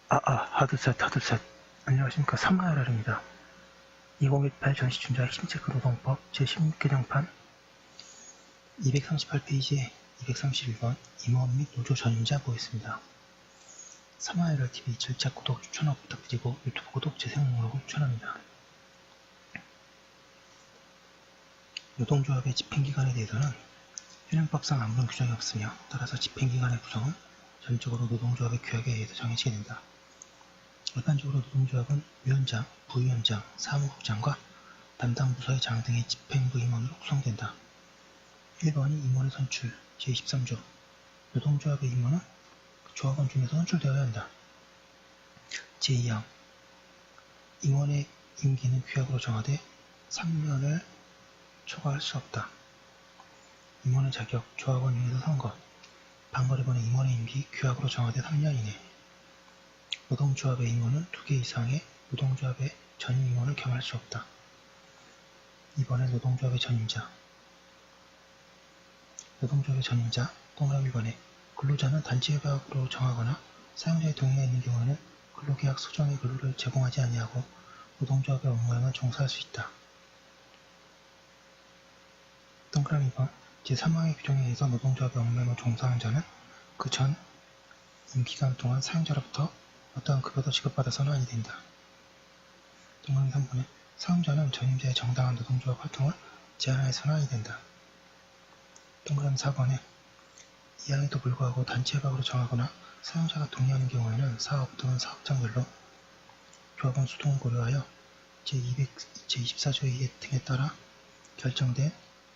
하드셋. 안녕하십니까. 3마열알입니다. 2018 전시춘자 핵심체크 노동법 제16개정판 238페이지에 231번 임원 및 노조 전임자 보겠습니다. 3마열알TV 절차 구독 추천업 부탁드리고 유튜브 구독 재생 목록을 추천합니다. 노동조합의 집행기관에 대해서는 현행법상 아무런 규정이 없으며 따라서 집행기관의 구성은 전적으로 노동조합의 규약에 의해서 정해지게 된다. 일반적으로 노동조합은 위원장, 부위원장, 사무국장과 담당 부서의 장 등의 집행부 임원으로 구성된다. 1번이 임원의 선출, 제23조 노동조합의 임원은 조합원 중에서 선출되어야 한다. 제2항 임원의 임기는 규약으로 정하되 3년을 초과할 수 없다. 임원의 자격, 조합원 중에서 선거, 방거리번의 임원의 임기 규약으로 정하되 3년 이내. 노동조합의 임원은 2개 이상의 노동조합의 전임 임원을 겸할 수 없다. 이번에 노동조합의 전임자. 노동조합의 전임자, 동그라미 1번에 근로자는 단체협약으로 정하거나 사용자의 동의가 있는 경우에는 근로계약 소정의 근로를 제공하지 아니하고 노동조합의 업무에만 종사할 수 있다. 동그라미 2번 제3항의 규정에 의해서 노동조합의 업무에만 종사하는 자는 그 전 임기간 동안 사용자로부터 어떠한 급여도 지급받아서는 아니 된다. 동그라미 3번에 사용자는 전임자의 정당한 노동조합 활동을 제한하여서는 아니 된다. 동그라미 4번에 이항에도 불구하고 단체협약으로 정하거나 사용자가 동의하는 경우에는 사업 또는 사업장별로 조합원 수동을 고려하여 제24조의 등에 따라 결정된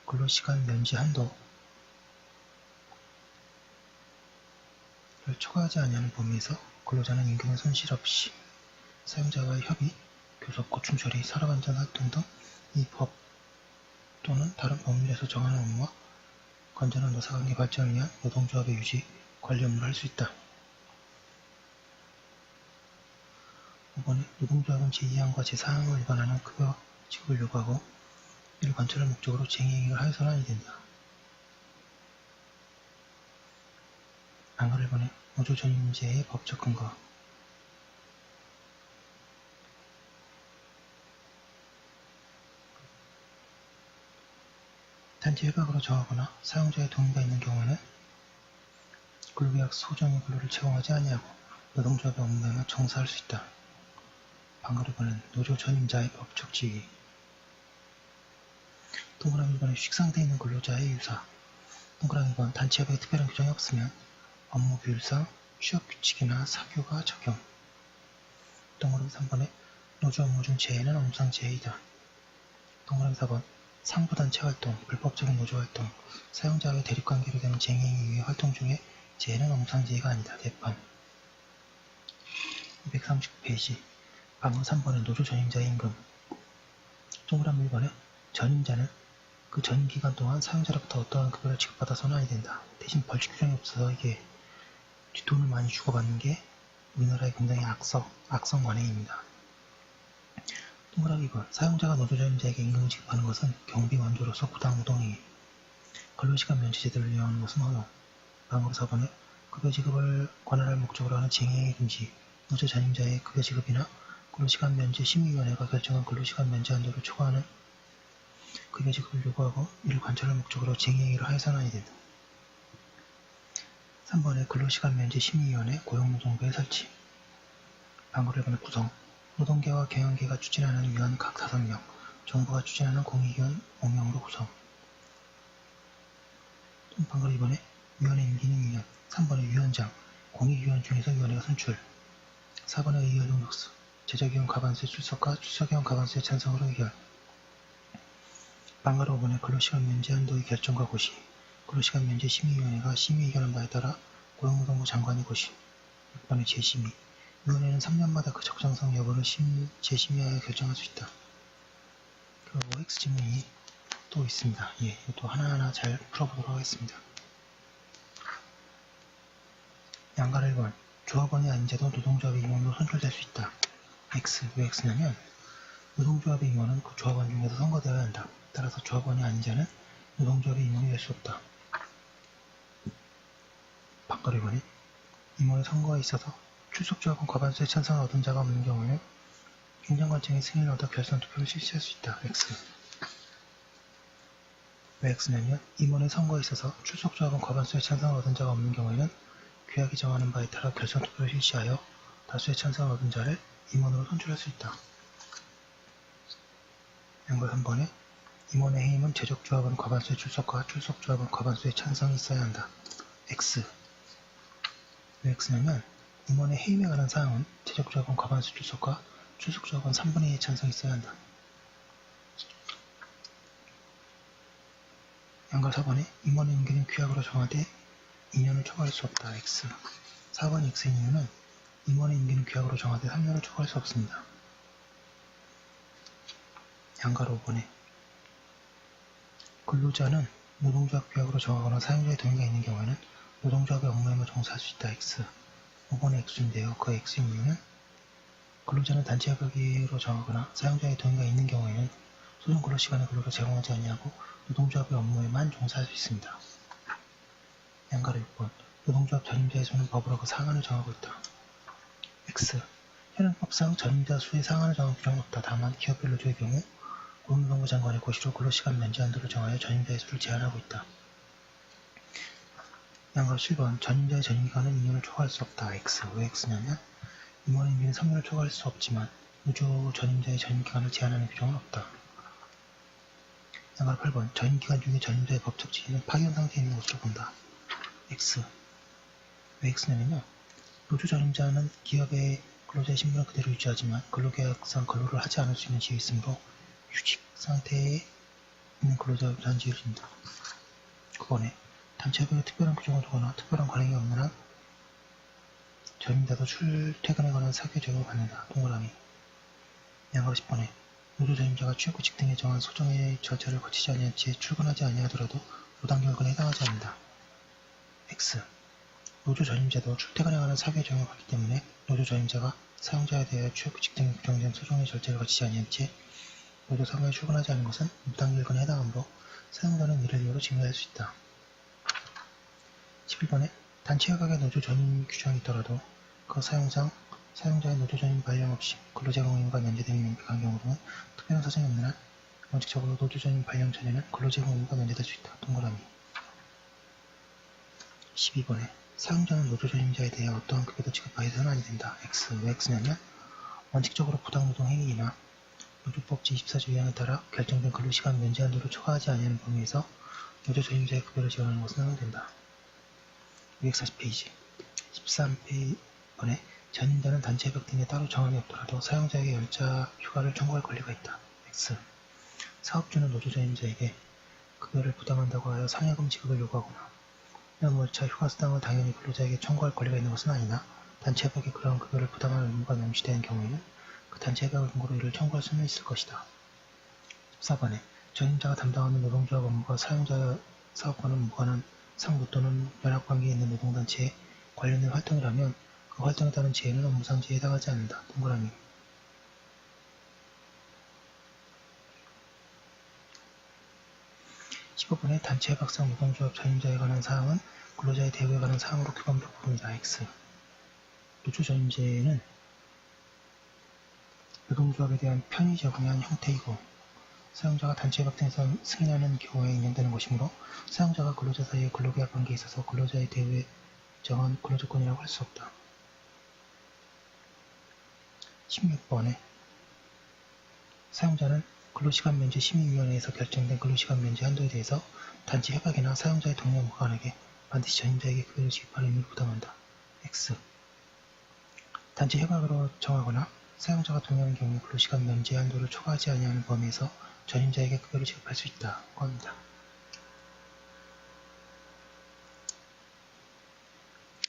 근로시간 면제 한도를 초과하지 아니하는 범위에서 근로자는 임금의 손실 없이 사용자와의 협의, 교섭, 고충 처리, 산업안전 활동 등 이 법 또는 다른 법률에서 정하는 업무와 건전한 노사관계 발전을 위한 노동조합의 유지, 관리 업무를 할 수 있다. 5번에 노동조합은 제2항과 제4항을 위반하는 급여 지급을 요구하고 이를 관철할 목적으로 쟁의행위를 하여서는 아니 된다. 방글 1번에 노조 전임제의 법적 근거. 단체협약으로 정하거나 사용자의 동의가 있는 경우에는 근로계약 소정의 근로를 제공하지 아니하고 노동조합의 업무에만 종사할 수 있다. 방글 2번은 노조 전임자의 법적 지위. 동그라미 1번에 식상되어 있는 근로자의 유사. 동그라미 2번 단체협약에 특별한 규정이 없으면 업무 규율상 취업규칙이나 사규가 적용. 동그라미 3번에 노조 업무 중 재해는 업무상 재해이다. 동그라미 4번 상부단체 활동, 불법적인 노조활동, 사용자와의 대립관계로 되는 쟁의행위 위의 활동 중에 재해는 업무상 재해가 아니다. 대판 239페이지 방금 3번의 노조 전임자의 임금. 동그라미 1번에 전임자는 그 전임기간 동안 사용자로부터 어떠한 급여를 지급받아서는 아니 된다. 대신 벌칙 규정이 없어서 이게 뒷돈을 많이 주고받는 게 우리나라의 굉장히 악성 관행입니다. 동그라미 2번 사용자가 노조 전임자에게 임금을 지급하는 것은 경비 원조로서 부당 노동행위. 근로시간 면제 제도를 이용하는 것은 허용. 방으로 4번에 급여 지급을 관할할 목적으로 하는 쟁의행위 금지. 노조 전임자의 급여 지급이나 근로시간 면제 심의위원회가 결정한 근로시간 면제 한도를 초과하는 급여 지급을 요구하고 이를 관철할 목적으로 쟁의행위를 하여서는 아니 된다. 3번에 근로시간 면제 심의위원회 고용노동부의 설치. 방글 1번의 구성. 노동계와 경영계가 추진하는 위원 각 5명, 정부가 추진하는 공익위원 5명으로 구성. 방글 2번에 위원회 임기는 2년. 3번에 위원장, 공익위원 중에서 위원회가 선출. 4번에 의결 용역수, 제적위원 과반수의 출석과 출석위원 과반수의 찬성으로 의결. 방글 5번에 근로시간 면제 한도의 결정과 고시. 근로시간 면제 심의위원회가 심의 의견한 바에 따라 고용노동부 장관이 고시. 6번에 재심의. 위원회는 3년마다 그 적정성 여부를 재심의하여 결정할 수 있다. 그리고 X 지문이 또 있습니다. 이것도 하나하나 잘 풀어보도록 하겠습니다. 양가를 1번 조합원이 아닌 자도 노동조합의 임원으로 선출될 수 있다. X, 왜 X냐면 노동조합의 임원은 그 조합원 중에서 선거되어야 한다. 따라서 조합원이 아닌 자는 노동조합의 임원이 될 수 없다. 방글 1번에 임원의 선거에 있어서 출석조합은 과반수의 찬성을 얻은 자가 없는 경우에는 행정관청의 승인을 얻어 결선투표를 실시할 수 있다. X. 왜 X냐면 임원의 선거에 있어서 출석조합은 과반수의 찬성을 얻은 자가 없는 경우에는 규약이 정하는 바에 따라 결선투표를 실시하여 다수의 찬성을 얻은 자를 임원으로 선출할 수 있다. 양보 3번에 임원의 해임은 제적조합은 과반수의 출석과 출석조합은 과반수의 찬성이 있어야 한다. X. 왜 X냐면 임원의 해임에 관한 사항은 제적조합은 과반수 출석과 출석조합은 3분의 2의 찬성이 있어야 한다. 양가 4번에 임원의 임기는 규약으로 정하되 2년을 초과할 수 없다. X. 4번 X의 이유는 임원의 임기는 규약으로 정하되 3년을 초과할 수 없습니다. 양가로 5번에 근로자는 노동조합 규약으로 정하거나 사용자의 동의가 있는 경우에는 노동조합의 업무에만 종사할 수 있다. X. 5번의 X인데요. 그 X의 이유는 근로자는 단체협약으로 정하거나 사용자의 동의가 있는 경우에는 소정 근로시간의 근로를 제공하지 아니하고 노동조합의 업무에만 종사할 수 있습니다. 양가로 6번 노동조합 전임자의 수는 법으로 그 상한을 정하고 있다. X. 현행법상 전임자 수의 상한을 정할 필요는 없다. 다만 기업별 노조의 경우 고용노동부 장관의 고시로 근로시간 면제 한도를 정하여 전임자의 수를 제한하고 있다. 양가로 7번 전임자의 전임기간은 2년을 초과할 수 없다. X. 왜 X냐면 임원의 임기는 3년을 초과할 수 없지만 노조 전임자의 전임기간을 제한하는 규정은 없다. 양가로 8번 전임기간 중에 전임자의 법적 지위는 파기한 상태에 있는 것으로 본다. X. 왜 X냐면요. 노조 전임자는 기업의 근로자의 신분을 그대로 유지하지만 근로계약상 근로를 하지 않을 수 있는 지위에 있으므로 휴직 상태에 있는 근로자를 위한 지위를 준다. 9번에 단체협약에 특별한 규정을 두거나 특별한 관행이 없는 한 전임자도 출퇴근에 관한 사교 적용을 받는다. 동그라미. 양가로 10번에 노조 전임자가 취업규칙 등에 정한 소정의 절차를 거치지 아니한 채 출근하지 아니하더라도 무단결근에 해당하지 않는다. X. 노조 전임자도 출퇴근에 관한 사교에 적용을 받기 때문에 노조 전임자가 사용자에 대하여 취업규칙 등에 규정된 소정의 절차를 거치지 아니한 채 노조 사무에 출근하지 않은 것은 무단결근에 해당하므로 사용자는 이를 이유로 징계할 수 있다. 11번에 단체협약에 노조 전임 규정이 있더라도 그 사용상 사용자의 노조 전임 발령 없이 근로제공 의무가 면제됨이 명백한 경우로는 특별한 사정이 없는 한 원칙적으로 노조 전임 발령 전에는 근로제공 의무가 면제될 수 있다. 동그라미. 12번에 사용자는 노조 전임자에 대해 어떠한 급여도 지급하여서는 아니 된다. X. 왜 X냐면 원칙적으로 부당노동 행위이나 노조법 제24조 위항에 따라 결정된 근로시간 면제 한도를 초과하지 아니하는 범위에서 노조 전임자의 급여를 지원하는 것은 허용된다. 240페이지 13번에 전임자는 단체협약 등에 따로 정함이 없더라도 사용자에게 열차 휴가를 청구할 권리가 있다. X. 사업주는 노조 전임자에게 급여를 부담한다고 하여 상여금 지급을 요구하거나 연월차 휴가수당을 당연히 근로자에게 청구할 권리가 있는 것은 아니나 단체협약에 그러한 급여를 부담할 의무가 명시되는 경우에는 그 단체협약을 근거로 이를 청구할 수는 있을 것이다. 14번에 전임자가 담당하는 노동조합 업무가 사용자 사업과는 무관한 상부 또는 연합관계에 있는 노동단체에 관련된 활동이라면 그 활동에 따른 지혜는 업무상지에 해당하지 않는다. 동그라미. (15번에) 단체협약상 노동조합 전임자에 관한 사항은 근로자의 대우에 관한 사항으로 규범될 부분이다. X. 노조 전임제는 노동조합에 대한 편의 적용한 형태이고 사용자가 단체협약 등에서 승인하는 경우에 인정되는 것이므로 사용자가 근로자 사이의 근로계약 관계에 있어서 근로자의 대우에 정한 근로조건이라고 할 수 없다. 16번에 사용자는 근로시간 면제 심의위원회에서 결정된 근로시간 면제 한도에 대해서 단체 협약이나 사용자의 동의와 무관하게 반드시 전임자에게 급여를 지급할 의무를 부담한다. X. 단체 협약으로 정하거나 사용자가 동의하는 경우 근로시간 면제 한도를 초과하지 아니하는 범위에서 전임자에게 급여를 지급할 수 있다고 합니다.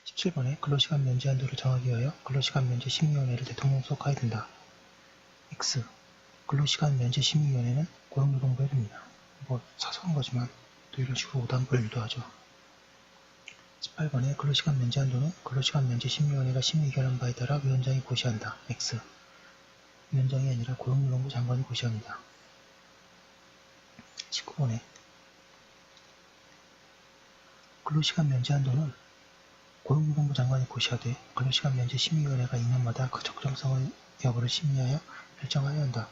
17번에 근로시간 면제 한도를 정하기 위하여 근로시간 면제 심의위원회를 대통령 소속하게 된다. X. 근로시간 면제 심의위원회는 고용노동부에 듭니다. 사소한 거지만 또 이런 식으로 오답을 유도하죠. 18번에 근로시간 면제 한도는 근로시간 면제 심의위원회가 심의 의결한 바에 따라 위원장이 고시한다. X. 위원장이 아니라 고용노동부 장관이 고시합니다. 19번에 근로시간 면제 한도는 고용노동부 장관이 고시하되 근로시간면제 심의위원회가 2년마다 그 적정성 여부를 심의하여 결정하여야 한다.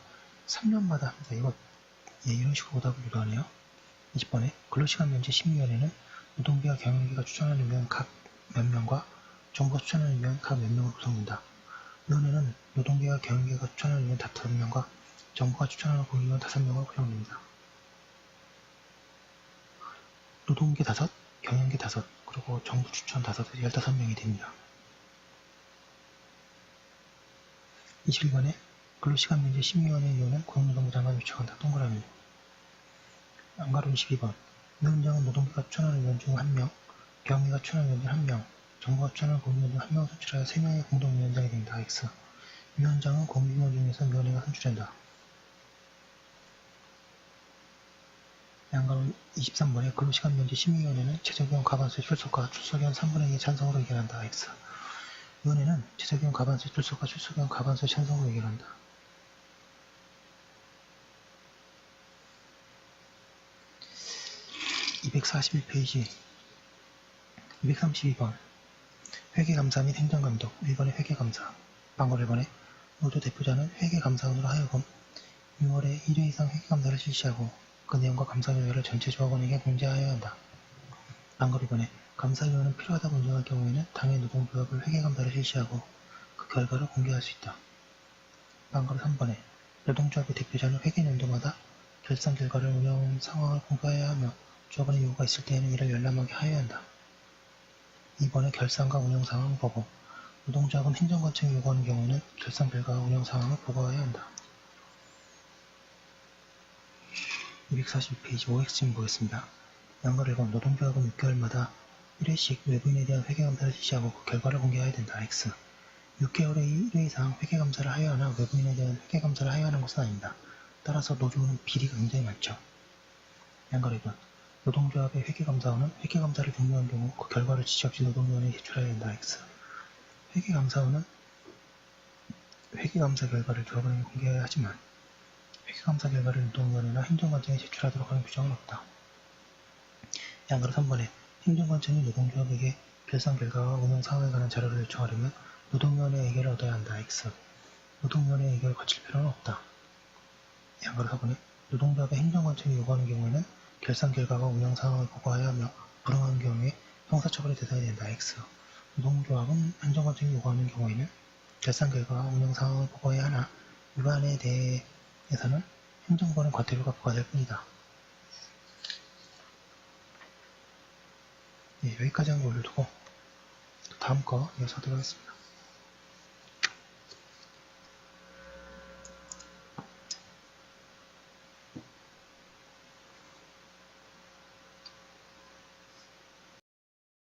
3년마다 합니다. 이거 이런 식으로 오답을 유도하네요. 20번에 근로시간면제 심의위원회는 노동계와 경영계가 추천하는 위원 각 몇 명과 정부가 추천하는 위원 각 몇 명으로 구성된다. 위원회는 노동계와 경영계가 추천하는 위원 5명과 정부가 추천하는 공익위원 5명으로 구성됩니다. 노동계 5, 경영계 5, 그리고 정부 추천 5에서 15명이 됩니다. 21번에 근로시간면제 심의위원회 위원은 고용노동부 장관이 요청한다. 동그라미. 안가로 22번 위원장은 노동계가 추천하는 위원 중 1명, 경영계가 추천하는 위원 중 1명, 정부가 추천하는 공익위원 중 1명을 선출하여 3명의 공동위원장이 됩니다. X. 위원장은 공익위원 중에서 위원회가 선출한다. 양가로 23번에 근로시간면제 심의위원회는 최저기본 과반수의 출석과 출석위원 3분의 2의 찬성으로 의결한다. X. 위원회는 최저기본 과반수의 출석과 출석위원 과반수의 찬성으로 의결한다. 241페이지 232번 회계감사 및 행정감독 1번의 회계감사 방걸 1번에 모두 대표자는 회계감사원으로 하여금 6월에 1회 이상 회계감사를 실시하고 그 내용과 감사 결과를 전체 조합원에게 공지하여야 한다. 방걸 2번에 감사위원은 필요하다고 인정할 경우에는 당해 노동조합을 회계감사를 실시하고 그 결과를 공개할 수 있다. 방걸 3번에 노동조합의 대표자는 회계연도마다 결산 결과를 운영 상황을 공개해야 하며 조합원의 요구가 있을 때에는 이를 열람하게 하여야 한다. 2번에 결산과 운영 상황 보고 노동조합은 행정관청이 요구하는 경우에는 결산 결과와 운영 상황을 보고해야 한다. 242페이지 OX는 뭐였습니다. 양가 1번 노동조합은 6개월마다 1회씩 외부인에 대한 회계감사를 실시하고 그 결과를 공개해야 된다. X. 6개월에 1회 이상 회계감사를 하여야 하나 외부인에 대한 회계감사를 하여야 하는 것은 아닙니다. 따라서 노조는 비리가 굉장히 많죠. 양가 1번 노동조합의 회계감사원은 회계감사를 종료한 경우 그 결과를 지적시 노동위원회에 제출해야 한다. X. 회계감사원은 회계감사 결과를 조합원에게 공개해야 하지만 회계감사 결과를 노동위원회나 행정관청에 제출하도록 하는 규정은 없다. 양가로 3번에 행정관청이 노동조합에게 결산 결과와 운영 상황에 관한 자료를 요청하려면 노동위원회 의결을 얻어야 한다. X. 노동위원회 의결을 거칠 필요는 없다. 양가로 4번에 노동조합의 행정관청이 요구하는 경우에는 결산 결과와 운영 상황을 보고해야 하며 불응하는 경우에 형사처벌의 대상이 된다. X. 노동조합은 행정관청이 요구하는 경우에는 결산 결과와 운영 상황을 보고해야 하나 위반에 대해서는 행정권은 과태료가 부과될 뿐이다. 네, 여기까지 한 거 올려두고 다음 거 이어서 하도록 하겠습니다.